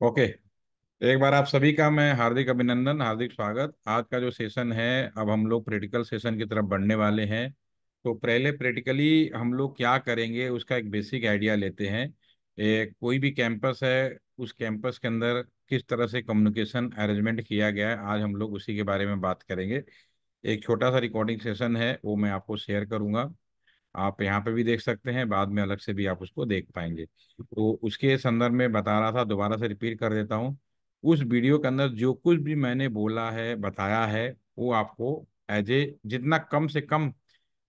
Okay. एक बार आप सभी का मैं हार्दिक अभिनंदन, हार्दिक स्वागत। आज का जो सेशन है, अब हम लोग प्रैक्टिकल सेशन की तरफ बढ़ने वाले हैं। तो पहले प्रैक्टिकली हम लोग क्या करेंगे उसका एक बेसिक आइडिया लेते हैं। कोई भी कैंपस है, उस कैंपस के अंदर किस तरह से कम्युनिकेशन अरेंजमेंट किया गया है, आज हम लोग उसी के बारे में बात करेंगे। एक छोटा सा रिकॉर्डिंग सेशन है, वो मैं आपको शेयर करूंगा। आप यहाँ पे भी देख सकते हैं, बाद में अलग से भी आप उसको देख पाएंगे। तो उसके संदर्भ में बता रहा था, दोबारा से रिपीट कर देता हूँ। उस वीडियो के अंदर जो कुछ भी मैंने बोला है, बताया है, वो आपको एज ए जितना कम से कम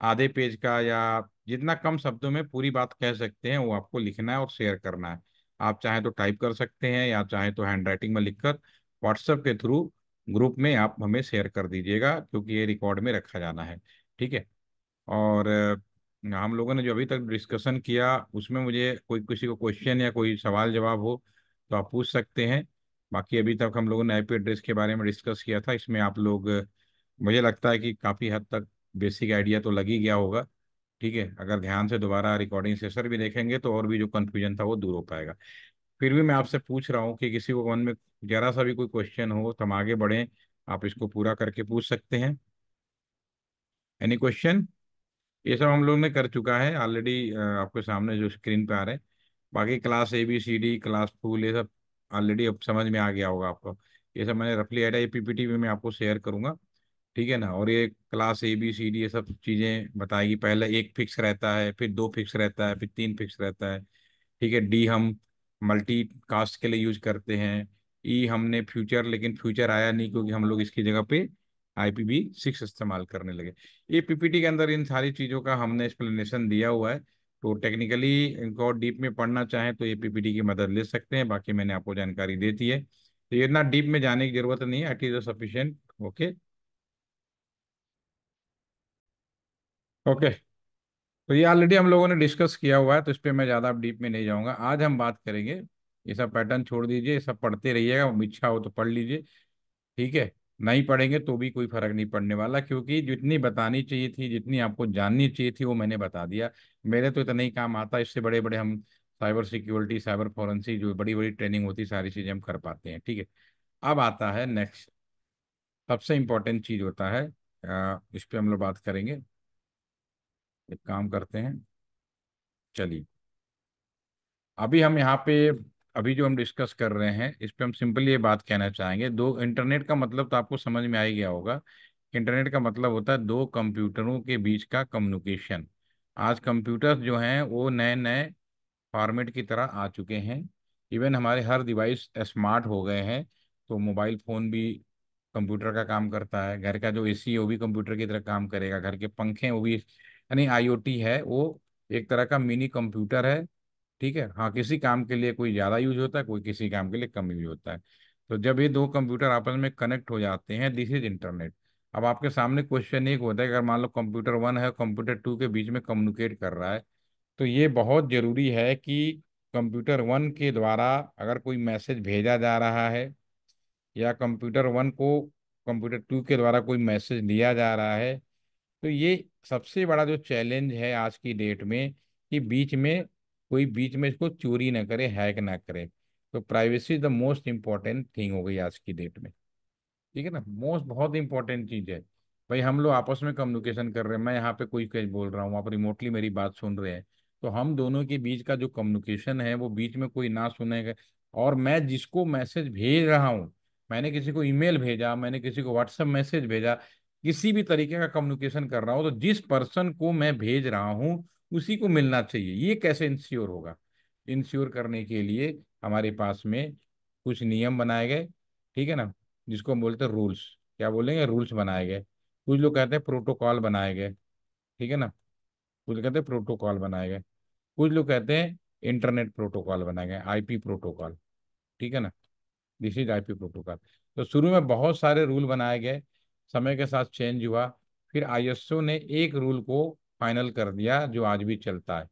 आधे पेज का या जितना कम शब्दों में पूरी बात कह सकते हैं, वो आपको लिखना है और शेयर करना है। आप चाहें तो टाइप कर सकते हैं या चाहें तो हैंड राइटिंग में लिखकर व्हाट्सएप के थ्रू ग्रुप में आप हमें शेयर कर दीजिएगा, क्योंकि ये रिकॉर्ड में रखा जाना है। ठीक है। और हम लोगों ने जो अभी तक डिस्कशन किया, उसमें मुझे कोई किसी को क्वेश्चन या कोई सवाल जवाब हो तो आप पूछ सकते हैं। बाकी अभी तक हम लोगों ने आईपी एड्रेस के बारे में डिस्कस किया था, इसमें आप लोग मुझे लगता है कि काफ़ी हद तक बेसिक आइडिया तो लग ही गया होगा। ठीक है। अगर ध्यान से दोबारा रिकॉर्डिंग सेशन भी देखेंगे तो और भी जो कन्फ्यूजन था वो दूर हो पाएगा। फिर भी मैं आपसे पूछ रहा हूँ कि किसी को मन में जरा सा भी कोई क्वेश्चन हो तो हम आगे बढ़ें, आप इसको पूरा करके पूछ सकते हैं। Any question? ये सब हम लोग ने कर चुका है ऑलरेडी, आपके सामने जो स्क्रीन पे आ रहे हैं। बाकी क्लास ABCD, क्लास फूल, ये सब ऑलरेडी अब समझ में आ गया होगा आपको। ये सब मैंने रफली आइडिया PPT में मैं आपको शेयर करूंगा। ठीक है ना। और ये क्लास ABCD ये सब चीज़ें बताएगी। पहले एक फिक्स रहता है, फिर दो फिक्स रहता है, फिर तीन फिक्स रहता है। ठीक है। D हम मल्टी कास्ट के लिए यूज करते हैं। हमने फ्यूचर, लेकिन फ्यूचर आया नहीं क्योंकि हम लोग इसकी जगह पे IPv6 इस्तेमाल करने लगे। ये PPT के अंदर इन सारी चीज़ों का हमने एक्सप्लेनेशन दिया हुआ है। तो टेक्निकली इनको और डीप में पढ़ना चाहें तो ये PPT की मदद ले सकते हैं। बाकी मैंने आपको जानकारी दे दी है, तो ये इतना डीप में जाने की जरूरत नहीं है। It is sufficient. Okay. Okay. तो ये ऑलरेडी हम लोगों ने डिस्कस किया हुआ है, तो इस पे मैं ज़्यादा डीप में नहीं जाऊंगा। आज हम बात करेंगे, ये सब पैटर्न छोड़ दीजिए, ये सब पढ़ते रहिएगा, इच्छा हो तो पढ़ लीजिए। ठीक है। नहीं पढ़ेंगे तो भी कोई फर्क नहीं पड़ने वाला, क्योंकि जितनी बतानी चाहिए थी, जितनी आपको जाननी चाहिए थी, वो मैंने बता दिया। मेरे तो इतना ही काम आता है, इससे बड़े बड़े हम साइबर सिक्योरिटी, साइबर फॉरेंसिक, जो बड़ी बड़ी ट्रेनिंग होती है, सारी चीज़ें हम कर पाते हैं। ठीक है। अब आता है नेक्स्ट, सबसे इंपॉर्टेंट चीज़ होता है। इस पे हम लोग बात करेंगे। एक काम करते हैं, चलिए। अभी हम यहाँ पे, अभी जो हम डिस्कस कर रहे हैं, इस पे हम सिंपली ये बात कहना चाहेंगे। दो इंटरनेट का मतलब तो आपको समझ में आ ही गया होगा। इंटरनेट का मतलब होता है दो कंप्यूटरों के बीच का कम्युनिकेशन। आज कंप्यूटर्स जो हैं वो नए नए फॉर्मेट की तरह आ चुके हैं। इवन हमारे हर डिवाइस स्मार्ट हो गए हैं। तो मोबाइल फ़ोन भी कंप्यूटर का काम करता है, घर का जो AC है वो भी कंप्यूटर की तरह काम करेगा, घर के पंखे हैं वो भी, यानी IoT है वो, एक तरह का मिनी कंप्यूटर है। ठीक है। हाँ, किसी काम के लिए कोई ज़्यादा यूज होता है, कोई किसी काम के लिए कम यूज होता है। तो जब ये दो कंप्यूटर आपस में कनेक्ट हो जाते हैं, दिस इज इंटरनेट। अब आपके सामने क्वेश्चन एक होता है कि अगर मान लो कंप्यूटर 1 है, कंप्यूटर 2 के बीच में कम्युनिकेट कर रहा है, तो ये बहुत जरूरी है कि कंप्यूटर 1 के द्वारा अगर कोई मैसेज भेजा जा रहा है, या कंप्यूटर 1 को कंप्यूटर 2 के द्वारा कोई मैसेज लिया जा रहा है, तो ये सबसे बड़ा जो चैलेंज है आज की डेट में, कि बीच में कोई बीच में इसको चोरी ना करे, हैक ना करे। तो privacy is the most important thing हो गई आज की डेट में। ठीक है ना। मोस्ट बहुत इंपॉर्टेंट चीज है। भाई हम लोग आपस में कम्युनिकेशन कर रहे हैं, मैं यहाँ पे कोई कहीं बोल रहा हूँ, आप रिमोटली मेरी बात सुन रहे हैं। तो हम दोनों के बीच का जो कम्युनिकेशन है, वो बीच में कोई ना सुनेगा। और मैं जिसको मैसेज भेज रहा हूँ, मैंने किसी को ईमेल भेजा, मैंने किसी को व्हाट्सएप मैसेज भेजा, किसी भी तरीके का कम्युनिकेशन कर रहा हूँ, तो जिस पर्सन को मैं भेज रहा हूँ उसी को मिलना चाहिए। ये कैसे इंश्योर होगा? इंश्योर करने के लिए हमारे पास में कुछ नियम बनाए गए। ठीक है ना। जिसको हम बोलते हैं रूल्स। क्या बोलेंगे? रूल्स बनाए गए। कुछ लोग कहते हैं प्रोटोकॉल बनाए गए। ठीक है ना। कुछ कहते हैं प्रोटोकॉल बनाए गए। कुछ लोग कहते हैं इंटरनेट प्रोटोकॉल बनाए गए, IP प्रोटोकॉल। ठीक है ना। This is IP protocol. तो शुरू में बहुत सारे रूल बनाए गए, समय के साथ चेंज हुआ। फिर ISO ने एक रूल को फाइनल कर दिया जो आज भी चलता है।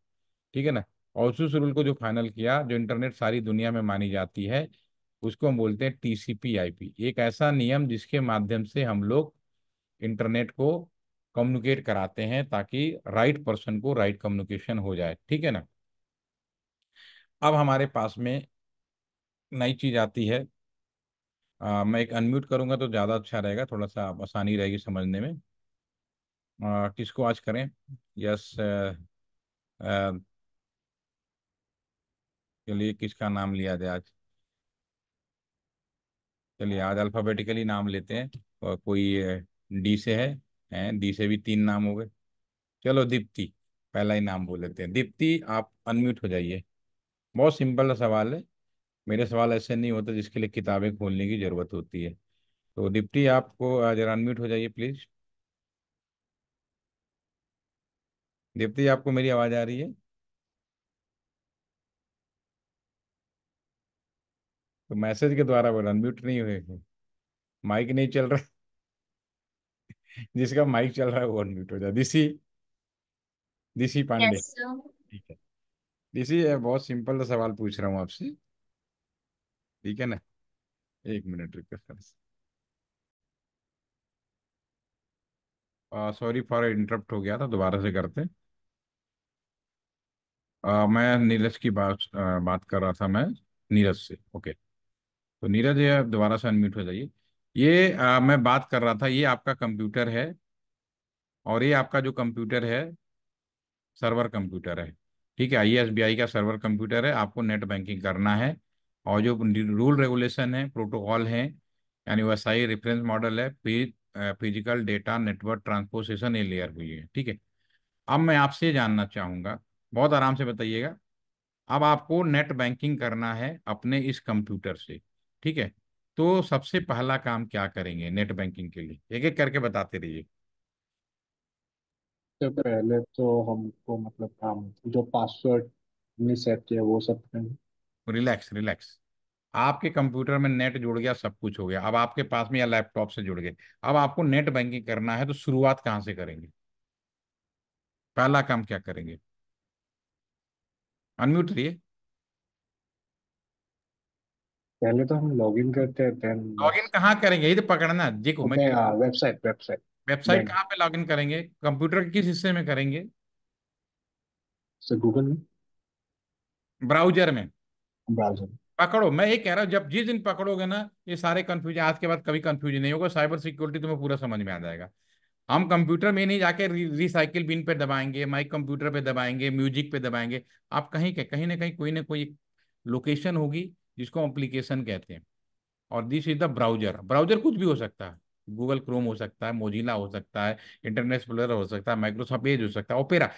ठीक है ना। और उस रूल को जो फाइनल किया, जो इंटरनेट सारी दुनिया में मानी जाती है, उसको हम बोलते हैं TCP/IP। एक ऐसा नियम जिसके माध्यम से हम लोग इंटरनेट को कम्युनिकेट कराते हैं, ताकि राइट पर्सन को राइट कम्युनिकेशन हो जाए। ठीक है ना। अब हमारे पास में नई चीज आती है। मैं एक अनम्यूट करूंगा तो ज़्यादा अच्छा रहेगा, थोड़ा सा आसानी रहेगी समझने में। किसको आज करें? यस। चलिए, किसका नाम लिया जाए आज? चलिए, आज अल्फ़ाबेटिकली नाम लेते हैं। और कोई डी से है डी से भी तीन नाम हो गए। चलो, दीप्ति। पहला ही नाम बोल लेते हैं, दीप्ति, आप अनम्यूट हो जाइए। बहुत सिंपल सा सवाल है। मेरे सवाल ऐसे नहीं होते जिसके लिए किताबें खोलने की जरूरत होती है। तो दीप्ति, आपको जरा अनम्यूट हो जाइए प्लीज। दीप्ति, आपको मेरी आवाज़ आ रही है? तो मैसेज के द्वारा बोल, अनम्यूट नहीं हुए। माइक नहीं चल रहा। जिसका माइक चल रहा है वो अनम्यूट हो जाए। दिसी, दिसी पांडे। Yes sir. ठीक है। दिसी, बहुत सिंपल सा सवाल पूछ रहा हूँ आपसे। ठीक है ना? एक मिनट रुको। सॉरी फॉर इंटरप्ट हो गया था, दोबारा से करते। मैं नीरज की बात कर रहा था मैं। नीरज से, ओके। तो नीरज, ये आप दोबारा से अनम्यूट हो जाइए। ये मैं बात कर रहा था, ये आपका कंप्यूटर है। और ये आपका जो कंप्यूटर है, सर्वर कंप्यूटर है। ठीक है, आईएसबीआई का सर्वर कंप्यूटर है, आपको नेट बैंकिंग करना है। और जो रूल रेगुलेशन है, प्रोटोकॉल है, यानी वैसाई रेफरेंस मॉडल है, फिजिकल डेटा नेटवर्क ट्रांसपोर्टेशन, ये लेयर हुई है। ठीक है। अब मैं आपसे जानना चाहूंगा, बहुत आराम से बताइएगा। अब आपको नेट बैंकिंग करना है अपने इस कंप्यूटर से। ठीक है। तो सबसे पहला काम क्या करेंगे नेट बैंकिंग के लिए, एक एक करके बताते रहिए। तो पहले तो हमको मतलब हम जो पासवर्ड हमने सेट किया वो सब करेंगे। Relax, relax. आपके कंप्यूटर में नेट जुड़ गया, सब कुछ हो गया, अब आपके पास में या लैपटॉप से जुड़ गए। अब आपको नेट बैंकिंग करना है, तो शुरुआत कहाँ से करेंगे? पहला काम क्या करेंगे? अनम्यूट रहिए। पहले तो हम लॉगिन करते हैं देन लॉगिन कहाँ करेंगे, ये तो पकड़ना है। देखो मैं, okay website website website bank कहाँ पे लॉगिन करेंगे, कंप्यूटर के किस हिस्से में करेंगे? से गूगल में ब्राउजर में। ब्राउजर। पकड़ो, मैं ये कह रहा हूँ, जब जिस दिन पकड़ोगे ना, ये सारे कंफ्यूजन आज के बाद कभी कंफ्यूजन नहीं होगा, साइबर सिक्योरिटी तुम्हें पूरा समझ में आ जाएगा। हम कंप्यूटर में नहीं जाके रिसाइकिल बिन पे दबाएंगे, माइक कंप्यूटर पे दबाएंगे, म्यूजिक पे दबाएंगे। आप कहीं के कहीं ना कोई लोकेशन होगी जिसको एप्लीकेशन कहते हैं। और this is the browser. Browser कुछ भी हो सकता है। गूगल क्रोम हो सकता है, मोजिला हो सकता है, इंटरनेट एक्सप्लोरर हो सकता है, माइक्रोसॉफ्ट एज हो सकता है, ओपेरा।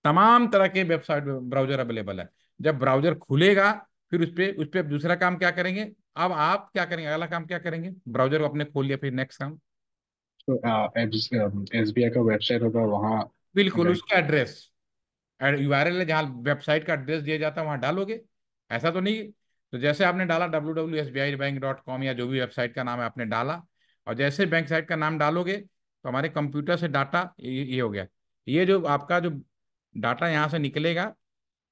तमाम तरह के वेबसाइट ब्राउजर अवेलेबल है। जब ब्राउजर खुलेगा, फिर उस पे दूसरा काम क्या करेंगे? अब आप क्या करेंगे, अगला काम क्या करेंगे? ब्राउजर को अपने खोल लिया, फिर नेक्स्ट काम। तो एसबीआई का वेबसाइट होगा वहाँ बिल्कुल, जाएंगे। उसका एड्रेस, यूआरएल है जहाँ वेबसाइट का एड्रेस दिया जाता है, वहां डालोगे। ऐसा तो नहीं। तो जैसे आपने डाला www.sbibank.com या जो भी वेबसाइट का नाम है आपने डाला। और जैसे बैंक साइट का नाम डालोगे, तो हमारे कंप्यूटर से डाटा ये हो गया। ये जो आपका जो डाटा यहाँ से निकलेगा,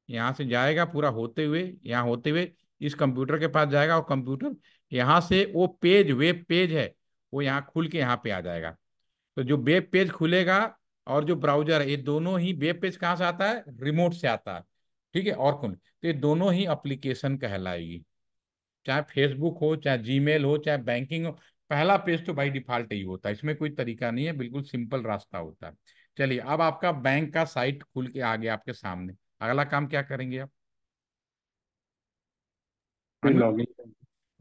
यहाँ से जाएगा पूरा होते हुए, यहाँ होते हुए इस कंप्यूटर के पास जाएगा, और कंप्यूटर यहाँ से वो पेज, वेब पेज है, वो यहाँ खुल के यहाँ पे आ जाएगा। तो जो वेब पेज खुलेगा और जो ब्राउजर है, ये दोनों ही, वेब पेज कहाँ से आता है? रिमोट से आता है। ठीक है, और कौन? तो ये दोनों ही एप्लीकेशन कहलाएगी। चाहे फेसबुक हो, चाहे जीमेल हो, चाहे बैंकिंग हो। पहला पेज तो बाई डिफॉल्ट ही होता है, इसमें कोई तरीका नहीं है, बिल्कुल सिंपल रास्ता होता है। चलिए, अब आपका बैंक का साइट खुल के आ गया आपके सामने। अगला काम क्या करेंगे आप? फिर लॉगिन।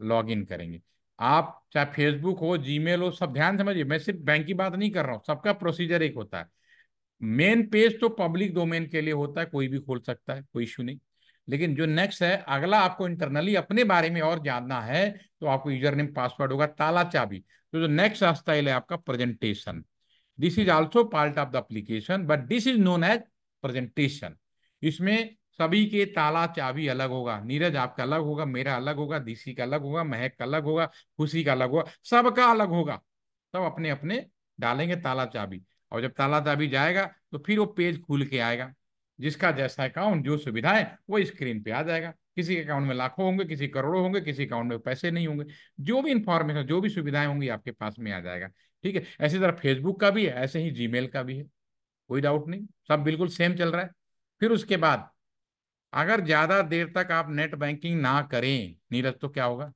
लॉग इन करेंगे। आप चाहे फेसबुक हो, जीमेल हो, सब ध्यान समझिए, मैं सिर्फ बैंक की बात नहीं कर रहा हूँ, सबका प्रोसीजर एक होता है। मेन पेज तो पब्लिक डोमेन के लिए होता है, कोई भी खोल सकता है, कोई इशू नहीं। लेकिन जो नेक्स्ट है, अगला आपको इंटरनली अपने बारे में और जानना है, तो आपको यूजर नेम पासवर्ड होगा, ताला चाबी। तो जो नेक्स्ट स्टाइल है आपका presentation. This is also part of the application, but this is known as presentation. इसमें सभी के ताला चाबी अलग होगा। नीरज आपका अलग होगा, मेरा अलग होगा, डीसी का अलग होगा, महक का अलग होगा, खुशी का अलग होगा, सबका अलग होगा। सब अपने अपने डालेंगे ताला चाबी। और जब ताला चाबी जाएगा, तो फिर वो पेज खुल के आएगा। जिसका जैसा अकाउंट, जो सुविधाएं, वो स्क्रीन पे आ जाएगा। किसी के अकाउंट में लाखों होंगे, किसी करोड़ों होंगे, किसी अकाउंट में पैसे नहीं होंगे। जो भी इंफॉर्मेशन, जो भी सुविधाएं होंगी, आपके पास में आ जाएगा। ठीक है, ऐसी तरह फेसबुक का भी है, ऐसे ही जीमेल का भी है। कोई डाउट नहीं, सब बिल्कुल सेम चल रहा है। फिर उसके बाद अगर ज्यादा देर तक आप नेट बैंकिंग ना करें नीरज, तो क्या होगा?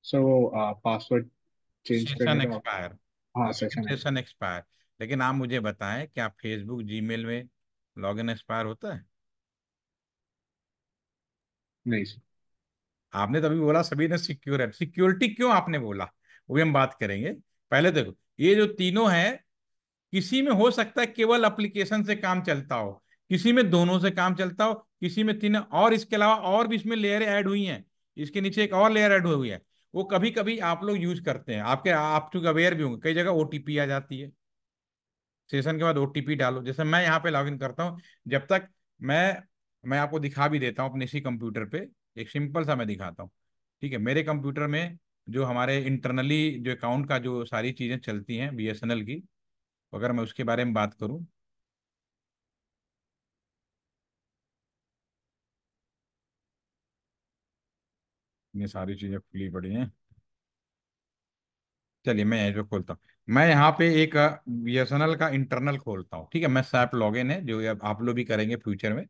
सर वो पासवर्ड चेंज करने सेशन का। एक्सपायर। हाँ, लॉगिन सेशन है। Session expire. लेकिन आप मुझे बताएं, क्या फेसबुक जीमेल में लॉगिन एक्सपायर होता है? नहीं सर। आपने तभी बोला सभी ने सिक्योर है, सिक्योरिटी क्यों आपने बोला, वो भी हम बात करेंगे। पहले देखो, ये जो तीनों है, किसी में हो सकता है केवल एप्लीकेशन से काम चलता हो, किसी में दोनों से काम चलता हो, किसी में तीन, और इसके अलावा और भी इसमें लेयर ऐड हुई हैं। इसके नीचे एक और लेयर ऐड हुई है, वो कभी कभी आप लोग यूज करते हैं, आपके आप चूंकि अवेयर भी होंगे, कई जगह ओटीपी आ जाती है। सेशन के बाद ओटीपी डालो, जैसे मैं यहाँ पे लॉगिन करता हूँ, जब तक मैं आपको दिखा भी देता हूँ अपने इसी कंप्यूटर पे, एक सिंपल सा मैं दिखाता हूँ। ठीक है, मेरे कंप्यूटर में जो हमारे इंटरनली जो अकाउंट का जो सारी चीजें चलती हैं बीएसएनएल की, अगर मैं उसके बारे में बात करूँ, ये सारी चीजें खुली पड़ी हैं। चलिए मैं यहीं पे खोलता हूँ। मैं यहाँ पे एक बीएसएनएल का इंटरनल खोलता हूँ, ठीक है, मैं सैप लॉगिन है जो ये आप लोग भी करेंगे फ्यूचर में।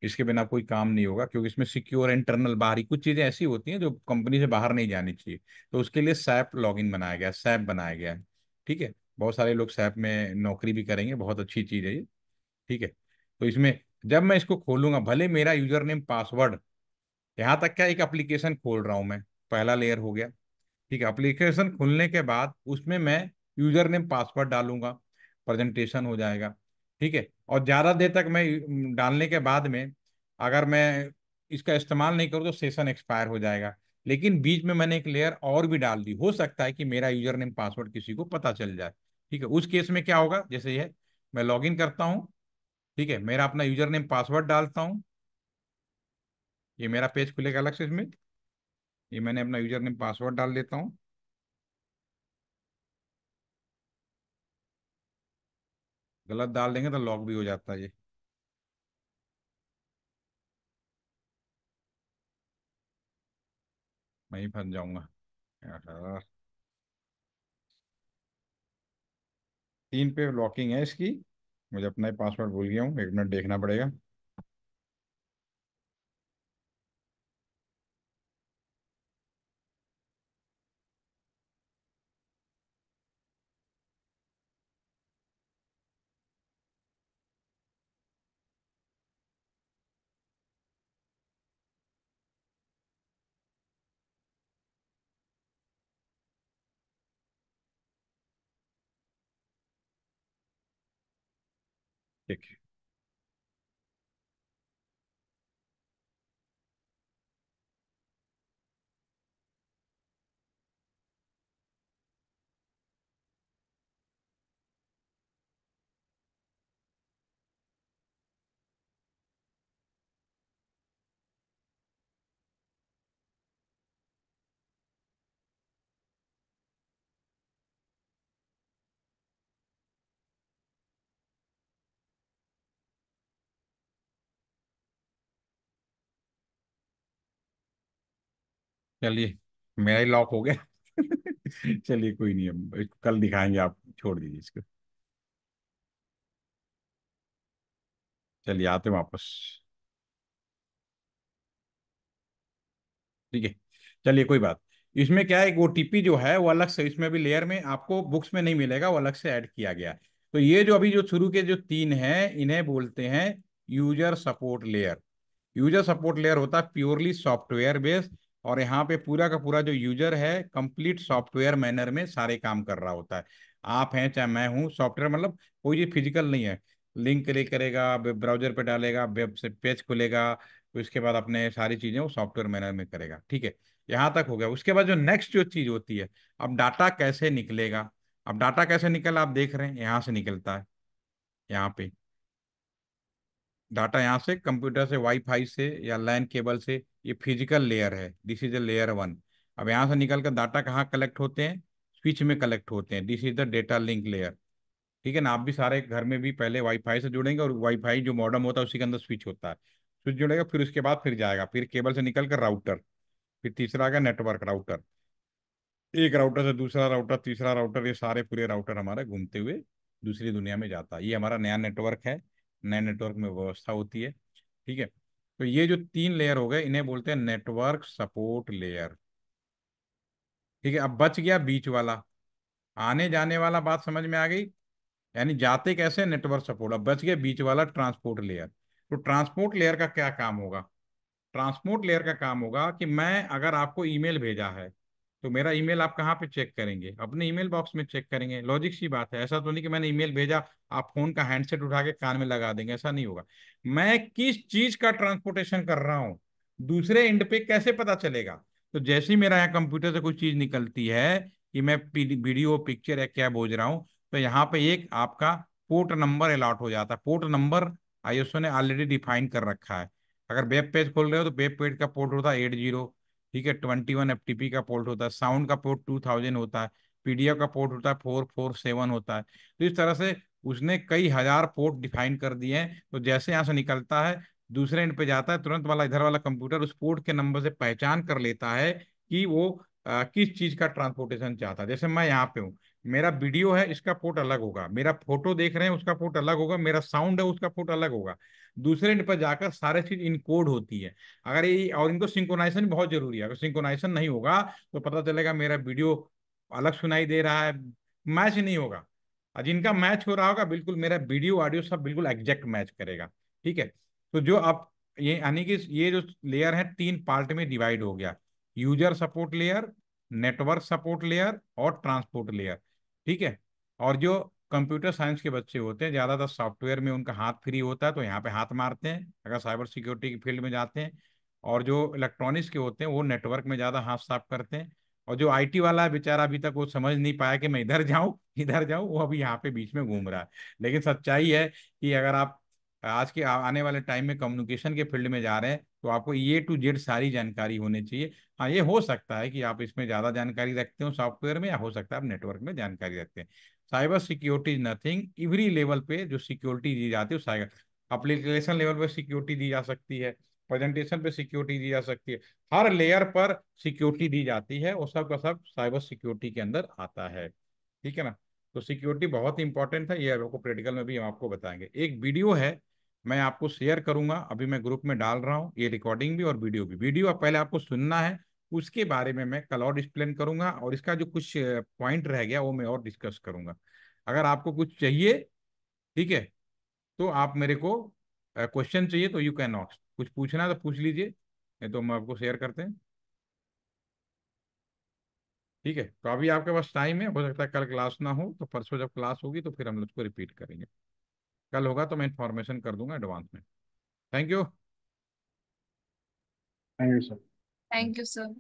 इसके बिना कोई काम नहीं होगा, क्योंकि इसमें सिक्योर इंटरनल, बाहरी कुछ चीजें ऐसी होती हैं जो कंपनी से बाहर नहीं जानी चाहिए। तो उसके लिए सैप लॉगिन बनाया गया, सैप बनाया गया है। ठीक है, बहुत सारे लोग सैप में नौकरी भी करेंगे, बहुत अच्छी चीज है ये। ठीक है, तो इसमें जब मैं इसको खोलूंगा, भले मेरा यूजर नेम पासवर्ड, यहाँ तक क्या, एक एप्लीकेशन खोल रहा हूँ मैं, पहला लेयर हो गया। ठीक है, एप्लीकेशन खुलने के बाद उसमें मैं यूजर नेम पासवर्ड डालूंगा, प्रेजेंटेशन हो जाएगा। ठीक है, और ज़्यादा देर तक मैं डालने के बाद में अगर मैं इसका इस्तेमाल नहीं करूँ तो सेशन एक्सपायर हो जाएगा। लेकिन बीच में मैंने एक लेयर और भी डाल दी, हो सकता है कि मेरा यूजर नेम पासवर्ड किसी को पता चल जाए। ठीक है, उस केस में क्या होगा, जैसे यह मैं लॉग इन करता हूँ, ठीक है, मेरा अपना यूजर नेम पासवर्ड डालता हूँ, ये मेरा पेज खुलेगा अलग से इसमें, ये मैंने अपना यूजर नेम पासवर्ड डाल देता हूँ। गलत डाल देंगे तो लॉक भी हो जाता है ये। मैं ही फंस जाऊंगा यार। 3 पे लॉकिंग है इसकी, मुझे अपना ही पासवर्ड भूल गया हूँ, 1 मिनट देखना पड़ेगा। ठीक है, चलिए मेरा ही लॉक हो गया। चलिए कोई नहीं, अब इसको कल दिखाएंगे, आप छोड़ दीजिए इसको। चलिए आते हैं वापस। ठीक है, चलिए कोई बात। इसमें क्या है, एक ओटीपी जो है वो अलग से, इसमें भी लेयर में आपको बुक्स में नहीं मिलेगा, वो अलग से ऐड किया गया है। तो ये जो अभी जो शुरू के जो 3 हैं, इन्हें बोलते हैं user support layer. User support layer होता है प्योरली सॉफ्टवेयर बेस्ड, और यहाँ पे पूरा का पूरा जो यूजर है कंप्लीट सॉफ्टवेयर मैनर में सारे काम कर रहा होता है। आप हैं चाहे मैं हूँ, सॉफ्टवेयर मतलब कोई चीज फिजिकल नहीं है। लिंक क्लिक करेगा, वेब ब्राउजर पे डालेगा, वेब से पेज खुलेगा, तो उसके बाद अपने सारी चीजें वो सॉफ्टवेयर मैनर में करेगा। ठीक है, यहाँ तक हो गया। उसके बाद जो नेक्स्ट जो चीज होती है, अब डाटा कैसे निकलेगा। अब डाटा कैसे निकल, आप देख रहे हैं यहाँ से निकलता है, यहाँ पे डाटा यहाँ से कंप्यूटर से, वाईफाई से या लैन केबल से, ये फिजिकल लेयर है, दिस इज द लेयर 1। अब यहाँ से निकल कर डाटा कहाँ कलेक्ट होते हैं, स्विच में कलेक्ट होते हैं, this is the data link layer. ठीक है ना, आप भी सारे घर में भी पहले वाईफाई से जुड़ेंगे, और वाईफाई जो मॉडेम होता है उसी के अंदर स्विच होता है, स्विच जुड़ेगा, फिर उसके बाद फिर जाएगा, फिर केबल से निकल कर राउटर, फिर तीसरा आ गया नेटवर्क राउटर, एक राउटर से दूसरा राउटर, तीसरा राउटर, ये सारे पूरे राउटर हमारे घूमते हुए दूसरी दुनिया में जाता है। ये हमारा नया नेटवर्क है, नए नेटवर्क में व्यवस्था होती है। ठीक है, तो ये जो तीन लेयर हो गए इन्हें बोलते हैं नेटवर्क सपोर्ट लेयर। ठीक है, अब बच गया बीच वाला, आने जाने वाला, बात समझ में आ गई? यानी जाते कैसे, नेटवर्क सपोर्ट। अब बच गया बीच वाला ट्रांसपोर्ट लेयर। तो ट्रांसपोर्ट लेयर का क्या काम होगा? ट्रांसपोर्ट लेयर का काम होगा कि मैं अगर आपको ईमेल भेजा है, तो मेरा ईमेल आप कहाँ पे चेक करेंगे? अपने ईमेल बॉक्स में चेक करेंगे। लॉजिक सी बात है, ऐसा तो नहीं कि मैंने ईमेल भेजा, आप फोन का हैंडसेट उठा के कान में लगा देंगे, ऐसा नहीं होगा। मैं किस चीज का ट्रांसपोर्टेशन कर रहा हूँ, दूसरे एंड पे कैसे पता चलेगा? तो जैसे ही मेरा यहाँ कंप्यूटर से कोई चीज निकलती है कि मैं वीडियो पिक्चर या क्या भेज रहा हूँ, तो यहाँ पे एक आपका पोर्ट नंबर अलॉट हो जाता है। पोर्ट नंबर आईएसओ ने ऑलरेडी डिफाइन कर रखा है। अगर वेब पेज खोल रहे हो तो वेब पेज का पोर्ट होता है 80। ठीक है, 21 एफटीपी का पोर्ट होता है, साउंड का पोर्ट 2000 होता है, पीडीएफ का पोर्ट होता है 447 होता है। तो इस तरह से उसने कई हजार पोर्ट डिफाइन कर दिए हैं। तो जैसे यहाँ से निकलता है, दूसरे एंड पे जाता है, तुरंत वाला इधर वाला कंप्यूटर उस पोर्ट के नंबर से पहचान कर लेता है कि वो किस चीज का ट्रांसपोर्टेशन चाहता है। जैसे मैं यहाँ पे हूँ, मेरा वीडियो है, इसका पोर्ट अलग होगा, मेरा फोटो देख रहे हैं उसका पोर्ट अलग होगा, मेरा साउंड है उसका पोर्ट अलग होगा। दूसरे एंड पर जाकर सारे चीज इनकोड होती है। अगर ये, और इनको सिंक्रोनाइजेशन बहुत जरूरी है, अगर सिंक्रोनाइजेशन नहीं होगा तो पता चलेगा मेरा वीडियो अलग सुनाई दे रहा है, मैच नहीं होगा। और जिनका मैच हो रहा होगा, बिल्कुल मेरा वीडियो ऑडियो सब बिल्कुल एग्जैक्ट मैच करेगा। ठीक है, तो जो आप, ये यानी कि ये जो लेयर है तीन पार्ट में डिवाइड हो गया: user support layer, network support layer और ट्रांसपोर्ट लेयर। ठीक है, और जो कंप्यूटर साइंस के बच्चे होते हैं, ज़्यादातर सॉफ्टवेयर में उनका हाथ फ्री होता है तो यहाँ पे हाथ मारते हैं अगर साइबर सिक्योरिटी की फील्ड में जाते हैं। और जो इलेक्ट्रॉनिक्स के होते हैं वो नेटवर्क में ज़्यादा हाथ साफ करते हैं। और जो आईटी वाला है बेचारा, अभी तक वो समझ नहीं पाया कि मैं इधर जाऊं इधर जाऊं, वो अभी यहाँ पे बीच में घूम रहा है। लेकिन सच्चाई है कि अगर आप आज के आने वाले टाइम में कम्युनिकेशन के फील्ड में जा रहे हैं तो आपको ए टू जेड सारी जानकारी होनी चाहिए। हाँ, ये हो सकता है कि आप इसमें ज़्यादा जानकारी रखते हो सॉफ्टवेयर में, या हो सकता है आप नेटवर्क में जानकारी रखते हैं। Cyber security is nothing, every level पे जो सिक्योरिटी दी जाती है साइबर, एप्लीकेशन लेवल पे सिक्योरिटी दी जा सकती है, प्रेजेंटेशन पे सिक्योरिटी दी जा सकती है, हर लेयर पर सिक्योरिटी दी जाती है, वो सब का सब साइबर सिक्योरिटी के अंदर आता है। ठीक है ना? तो सिक्योरिटी बहुत इंपॉर्टेंट है, ये आपको प्रैक्टिकल में भी हम आपको बताएंगे। एक वीडियो है, मैं आपको शेयर करूंगा, अभी मैं ग्रुप में डाल रहा हूँ, ये रिकॉर्डिंग भी और वीडियो भी। वीडियो आप पहले आपको सुनना है, उसके बारे में मैं कल और एक्सप्लेन करूंगा, और इसका जो कुछ पॉइंट रह गया वो मैं और डिस्कस करूंगा। अगर आपको कुछ चाहिए, ठीक है, तो आप मेरे को क्वेश्चन चाहिए तो यू कैन आस्क, कुछ पूछना है तो पूछ लीजिए, नहीं तो हम आपको शेयर करते हैं। ठीक है, तो अभी आपके पास टाइम है, हो सकता है कल क्लास ना हो, तो परसों जब क्लास होगी तो फिर हम लोग उसको रिपीट करेंगे। कल होगा तो मैं इन्फॉर्मेशन कर दूंगा एडवांस में। Thank you. Thank you sir. Thank you sir.